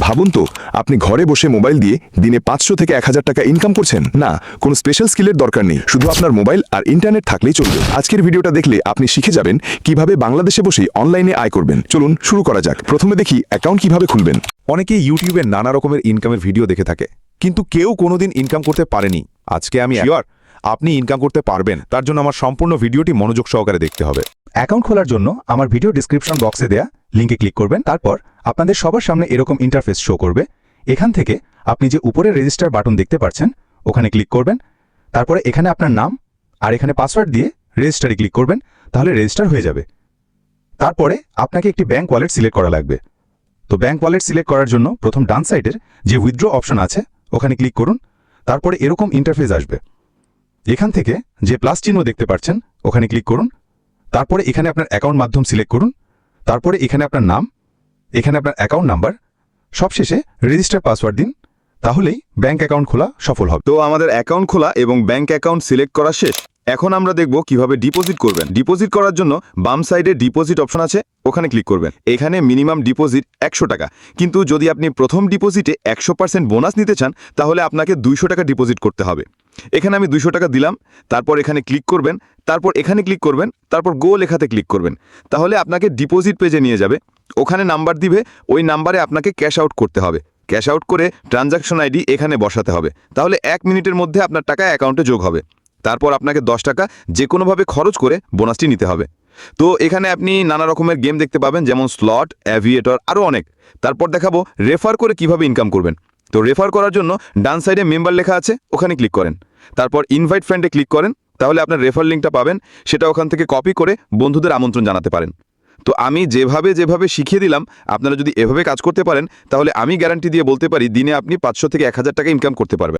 ভাবুন তো, আপনি ঘরে বসে মোবাইল দিয়ে দিনে 500 থেকে 1000 টাকা ইনকাম করছেন। না, কোনো স্পেশাল স্কিলের দরকার নেই, শুধু আপনার মোবাইল আর ইন্টারনেট থাকলেই চলবে। আজকের ভিডিওটা দেখলে আপনি শিখে যাবেন কিভাবে বাংলাদেশে বসেই অনলাইনে আয় করবেন। চলুন শুরু করা যাক। প্রথমে দেখি অ্যাকাউন্ট কিভাবে খুলবেন। অনেকেই ইউটিউবে নানা রকমের ইনকামের ভিডিও দেখে থাকে, কিন্তু কেউ কোনোদিন ইনকাম করতে পারেনি। আজকে আমি শিওর আপনি ইনকাম করতে পারবেন। তার জন্য আমার সম্পূর্ণ ভিডিওটি মনোযোগ সহকারে দেখতে হবে। অ্যাকাউন্ট খোলার জন্য আমার ভিডিও ডেসক্রিপশন বক্সে দেয়া লিঙ্কে ক্লিক করবেন। তারপর আপনাদের সবার সামনে এরকম ইন্টারফেস শো করবে। এখান থেকে আপনি যে উপরে রেজিস্টার বাটন দেখতে পাচ্ছেন ওখানে ক্লিক করবেন। তারপরে এখানে আপনার নাম আর এখানে পাসওয়ার্ড দিয়ে রেজিস্টারে ক্লিক করবেন, তাহলে রেজিস্টার হয়ে যাবে। তারপরে আপনাকে একটি ব্যাংক ওয়ালেট সিলেক্ট করা লাগবে। তো ব্যাংক ওয়ালেট সিলেক্ট করার জন্য প্রথম ডান সাইডের যে উইথড্র অপশন আছে ওখানে ক্লিক করুন। তারপরে এরকম ইন্টারফেস আসবে। এখান থেকে যে প্লাস চিহ্ন দেখতে পাচ্ছেন ওখানে ক্লিক করুন। তারপরে এখানে আপনার অ্যাকাউন্ট মাধ্যম সিলেক্ট করুন। তারপরে এখানে আপনার নাম, এখানে আপনার অ্যাকাউন্ট নাম্বার, সবশেষে রেজিস্টার পাসওয়ার্ড দিন, তাহলেই ব্যাংক অ্যাকাউন্ট খোলা সফল হবে। তো আমাদের অ্যাকাউন্ট খোলা এবং ব্যাংক অ্যাকাউন্ট সিলেক্ট করা শেষ। এখন আমরা দেখব কিভাবে ডিপোজিট করবেন। ডিপোজিট করার জন্য বাম সাইডে ডিপোজিট অপশন আছে, ওখানে ক্লিক করবেন। এখানে মিনিমাম ডিপোজিট 100 টাকা, কিন্তু যদি আপনি প্রথম ডিপোজিটে 100% বোনাস নিতে চান তাহলে আপনাকে 200 টাকা ডিপোজিট করতে হবে। এখানে আমি 200 টাকা দিলাম। তারপর এখানে ক্লিক করবেন, তারপর এখানে ক্লিক করবেন, তারপর গো লেখাতে ক্লিক করবেন। তাহলে আপনাকে ডিপোজিট পেজে নিয়ে যাবে। ওখানে নাম্বার দিবে, ওই নাম্বারে আপনাকে ক্যাশ আউট করতে হবে। ক্যাশ আউট করে ট্রানজাকশন আইডি এখানে বসাতে হবে। তাহলে 1 মিনিটের মধ্যে আপনার টাকা অ্যাকাউন্টে যোগ হবে। তারপর আপনাকে 10 টাকা যে কোনোভাবে খরচ করে বোনাসটি নিতে হবে। তো এখানে আপনি নানা রকমের গেম দেখতে পাবেন, যেমন স্লট, অ্যাভিয়েটর, আরও অনেক। তারপর দেখাবো রেফার করে কিভাবে ইনকাম করবেন। তো রেফার করার জন্য ডান সাইডে মেম্বার লেখা আছে, ওখানে ক্লিক করেন। তারপর ইনভাইট ফ্রেন্ডে ক্লিক করেন, তাহলে আপনার রেফার লিঙ্কটা পাবেন। সেটা ওখান থেকে কপি করে বন্ধুদের আমন্ত্রণ জানাতে পারেন। তো আমি যেভাবে শিখিয়ে দিলাম, আপনারা যদি এভাবে কাজ করতে পারেন তাহলে আমি গ্যারান্টি দিয়ে বলতে পারি দিনে আপনি 500 থেকে 1000 টাকা ইনকাম করতে পারবেন।